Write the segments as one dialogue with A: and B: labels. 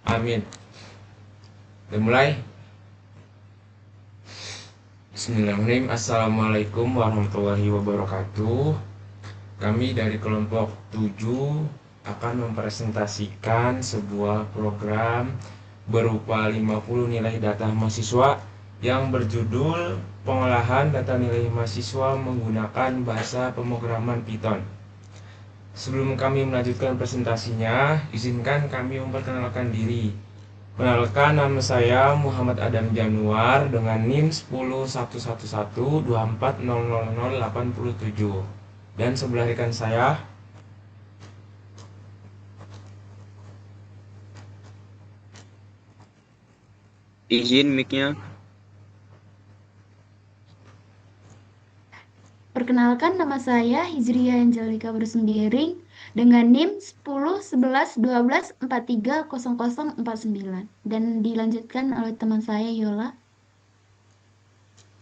A: Amin. Udah mulai? Bismillahirrahmanirrahim. Assalamualaikum warahmatullahi wabarakatuh. Kami dari kelompok 7 akan mempresentasikan sebuah program berupa 50 nilai data mahasiswa yang berjudul Pengolahan Data Nilai Mahasiswa Menggunakan Bahasa Pemrograman Python. Sebelum kami melanjutkan presentasinya, izinkan kami memperkenalkan diri. Kenalkan, nama saya Muhammad Adam Januar dengan NIM 101112400087. Dan sebelah rekan saya,
B: izin mic-nya.
C: Perkenalkan, nama saya Hijriya Angelika Bersembiring dengan NIM 101112430049 dan dilanjutkan oleh teman saya Yola.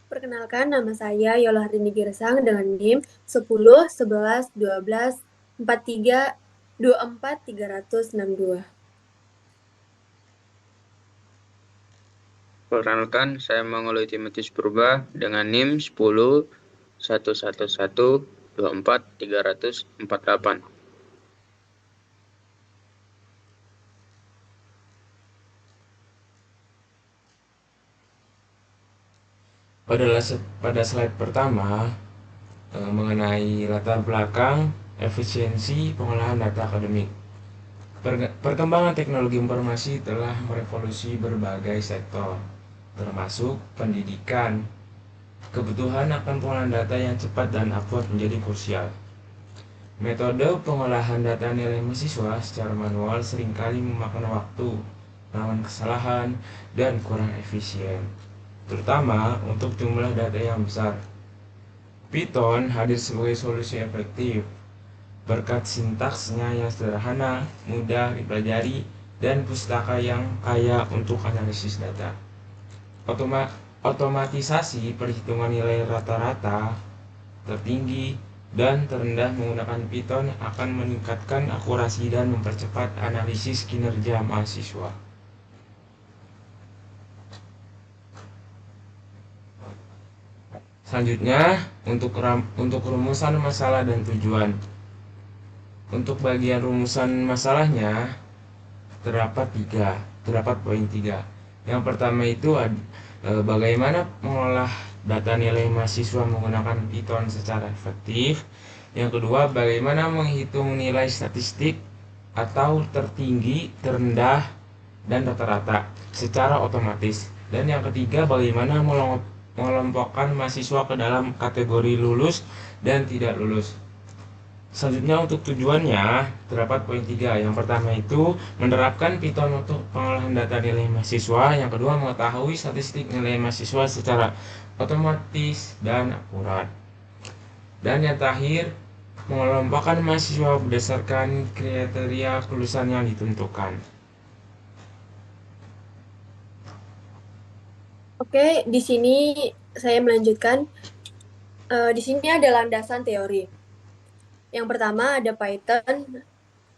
D: Perkenalkan, nama saya Yola Hardini Girsang dengan NIM 10111243243062.
B: Perkenalkan, saya Mangolo Timotius Purba dengan NIM 1011124348.
A: pada slide pertama mengenai latar belakang efisiensi pengolahan data akademik. Perkembangan teknologi informasi telah merevolusi berbagai sektor, termasuk pendidikan. Kebutuhan akan pengolahan data yang cepat dan akurat menjadi krusial. Metode pengolahan data nilai mahasiswa secara manual seringkali memakan waktu, rawan kesalahan, dan kurang efisien, terutama untuk jumlah data yang besar. Python hadir sebagai solusi efektif berkat sintaksnya yang sederhana, mudah dipelajari, dan pustaka yang kaya untuk analisis data. Otomatisasi perhitungan nilai rata-rata tertinggi dan terendah menggunakan Python akan meningkatkan akurasi dan mempercepat analisis kinerja mahasiswa. Selanjutnya, untuk rumusan masalah dan tujuan. Untuk bagian rumusan masalahnya terdapat poin 3. Yang pertama itu bagaimana mengolah data nilai mahasiswa menggunakan Python secara efektif. Yang kedua, bagaimana menghitung nilai statistik atau tertinggi, terendah, dan rata-rata secara otomatis. Dan yang ketiga, bagaimana mengelompokkan mahasiswa ke dalam kategori lulus dan tidak lulus. Selanjutnya untuk tujuannya terdapat poin 3. Yang pertama itu menerapkan Python untuk pengolahan data nilai mahasiswa. Yang kedua, mengetahui statistik nilai mahasiswa secara otomatis dan akurat. Dan yang terakhir, mengelompokkan mahasiswa berdasarkan kriteria kelulusan yang ditentukan.
D: Oke, di sini saya melanjutkan. Di sini ada landasan teori. Yang pertama ada Python,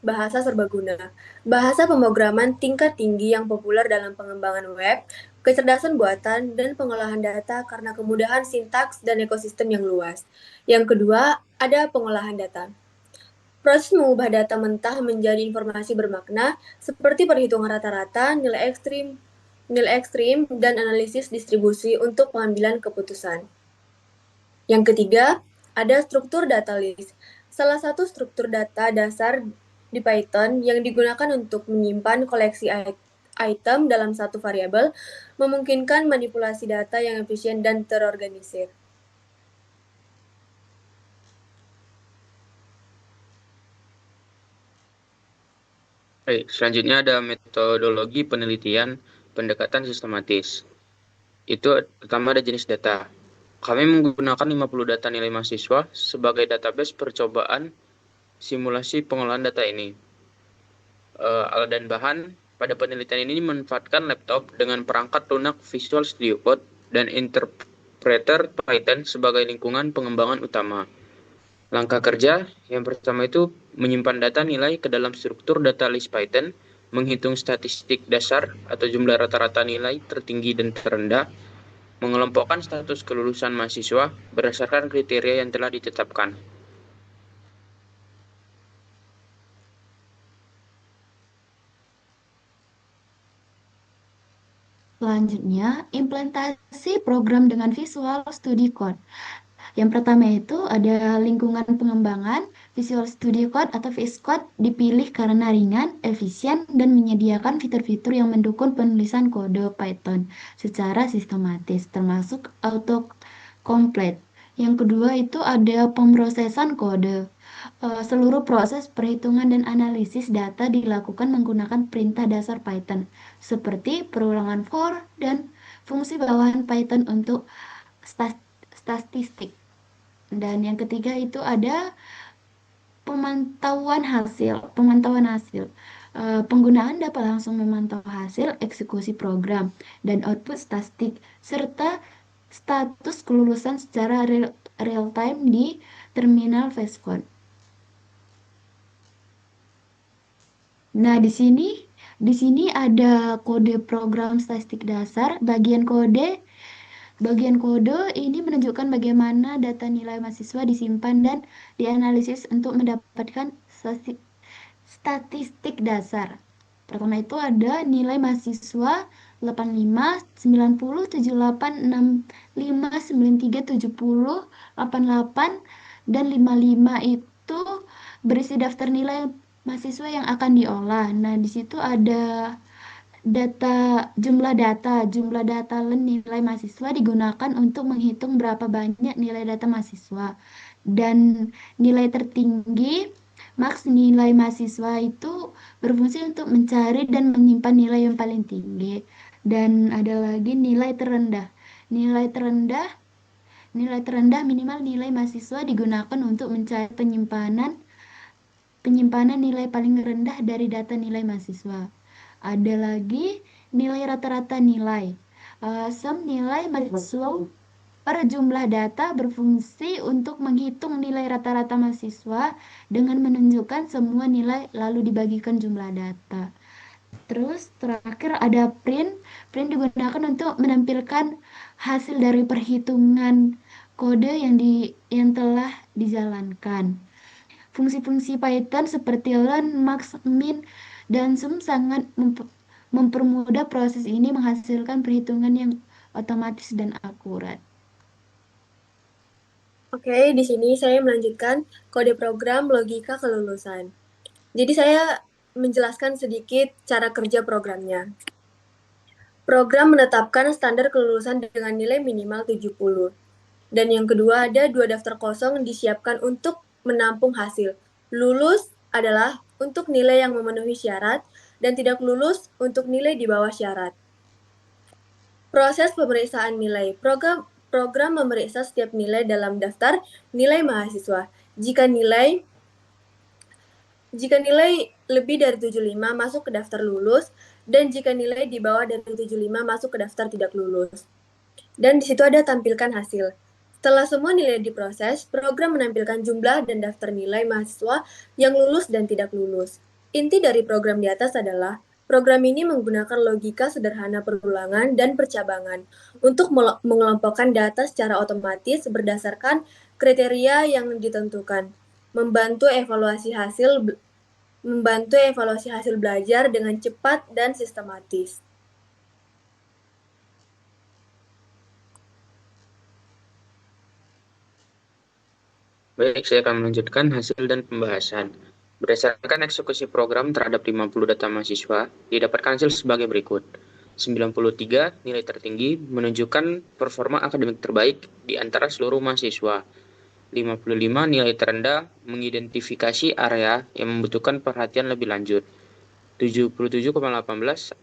D: bahasa serbaguna. Bahasa pemrograman tingkat tinggi yang populer dalam pengembangan web, kecerdasan buatan, dan pengolahan data karena kemudahan sintaks dan ekosistem yang luas. Yang kedua, ada pengolahan data. Proses mengubah data mentah menjadi informasi bermakna seperti perhitungan rata-rata, nilai ekstrim, dan analisis distribusi untuk pengambilan keputusan. Yang ketiga, ada struktur data list. Salah satu struktur data dasar di Python yang digunakan untuk menyimpan koleksi item dalam satu variabel memungkinkan manipulasi data yang efisien dan terorganisir.
B: Baik, selanjutnya ada metodologi penelitian pendekatan sistematis. Itu pertama ada jenis data. Kami menggunakan 50 data nilai mahasiswa sebagai database percobaan simulasi pengolahan data ini. Alat dan bahan pada penelitian ini memanfaatkan laptop dengan perangkat lunak Visual Studio Code dan interpreter Python sebagai lingkungan pengembangan utama. Langkah kerja yang pertama itu menyimpan data nilai ke dalam struktur data list Python, menghitung statistik dasar atau jumlah rata-rata nilai tertinggi dan terendah, mengelompokkan status kelulusan mahasiswa berdasarkan kriteria yang telah ditetapkan.
C: Selanjutnya, implementasi program dengan Visual Studio Code. Yang pertama itu ada lingkungan pengembangan. Visual Studio Code atau VS Code dipilih karena ringan, efisien, dan menyediakan fitur-fitur yang mendukung penulisan kode Python secara sistematis, termasuk autocomplete. Yang kedua itu ada pemrosesan kode. Seluruh proses perhitungan dan analisis data dilakukan menggunakan perintah dasar Python, seperti perulangan for dan fungsi bawahan Python untuk statistik. Dan yang ketiga itu ada pemantauan hasil. Penggunaan dapat langsung memantau hasil eksekusi program dan output statistik serta status kelulusan secara real time di terminal VS Code. Nah, di sini ada kode program statistik dasar. Bagian kode ini menunjukkan bagaimana data nilai mahasiswa disimpan dan dianalisis untuk mendapatkan statistik dasar. Pertama itu ada nilai mahasiswa 85, 90, 78, 65, 93, 70, 88, dan 55 itu berisi daftar nilai mahasiswa yang akan diolah. Nah, di situ ada jumlah data nilai mahasiswa digunakan untuk menghitung berapa banyak nilai data mahasiswa, dan nilai tertinggi maks nilai mahasiswa itu berfungsi untuk mencari dan menyimpan nilai yang paling tinggi. Dan ada lagi nilai terendah minimal nilai mahasiswa digunakan untuk mencari penyimpanan nilai paling rendah dari data nilai mahasiswa. Ada lagi nilai rata-rata nilai. Sum nilai mahasiswa per jumlah data berfungsi untuk menghitung nilai rata-rata mahasiswa dengan menunjukkan semua nilai lalu dibagikan jumlah data. Terus terakhir ada print. Print digunakan untuk menampilkan hasil dari perhitungan kode yang telah dijalankan. Fungsi-fungsi Python seperti len, max, min, dan sum sangat mempermudah proses ini menghasilkan perhitungan yang otomatis dan akurat.
D: Oke, di sini saya melanjutkan kode program logika kelulusan. Jadi saya menjelaskan sedikit cara kerja programnya. Program menetapkan standar kelulusan dengan nilai minimal 70. Dan yang kedua ada 2 daftar kosong disiapkan untuk menampung hasil. Lulus adalah untuk nilai yang memenuhi syarat dan tidak lulus untuk nilai di bawah syarat. Proses pemeriksaan nilai. Program memeriksa setiap nilai dalam daftar nilai mahasiswa. Jika nilai lebih dari 75 masuk ke daftar lulus, dan jika nilai di bawah dari 75 masuk ke daftar tidak lulus. Dan di situ ada tampilkan hasil. Setelah semua nilai diproses, program menampilkan jumlah dan daftar nilai mahasiswa yang lulus dan tidak lulus. Inti dari program di atas adalah, program ini menggunakan logika sederhana perulangan dan percabangan untuk mengelompokkan data secara otomatis berdasarkan kriteria yang ditentukan, membantu evaluasi hasil belajar dengan cepat dan sistematis.
B: Baik, saya akan melanjutkan hasil dan pembahasan. Berdasarkan eksekusi program terhadap 50 data mahasiswa, didapatkan hasil sebagai berikut. 93 nilai tertinggi menunjukkan performa akademik terbaik di antara seluruh mahasiswa. 55 nilai terendah mengidentifikasi area yang membutuhkan perhatian lebih lanjut. 77,18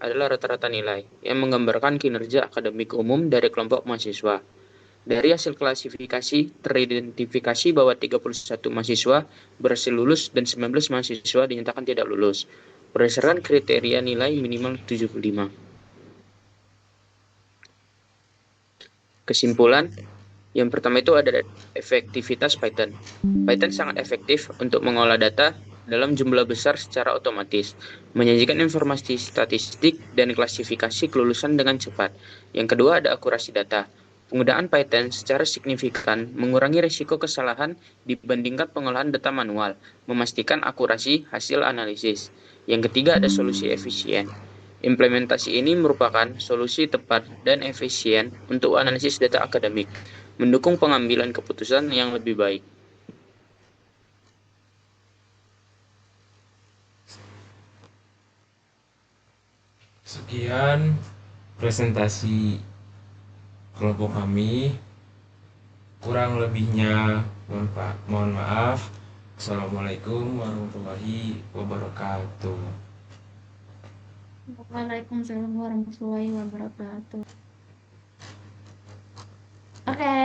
B: adalah rata-rata nilai yang menggambarkan kinerja akademik umum dari kelompok mahasiswa. Dari hasil klasifikasi, teridentifikasi bahwa 31 mahasiswa berhasil lulus dan 19 mahasiswa dinyatakan tidak lulus, berdasarkan kriteria nilai minimal 75. Kesimpulan, Yang pertama itu ada efektivitas Python. Python sangat efektif untuk mengolah data dalam jumlah besar secara otomatis, menyajikan informasi statistik dan klasifikasi kelulusan dengan cepat. Yang kedua ada akurasi data. Penggunaan Python secara signifikan mengurangi risiko kesalahan dibandingkan pengolahan data manual, memastikan akurasi hasil analisis. Yang ketiga ada solusi efisien. Implementasi ini merupakan solusi tepat dan efisien untuk analisis data akademik, mendukung pengambilan keputusan yang lebih baik.
A: Sekian presentasi kelompok kami. Kurang lebihnya mohon maaf. Assalamualaikum warahmatullahi wabarakatuh.
C: Waalaikumsalam warahmatullahi wabarakatuh. Oke.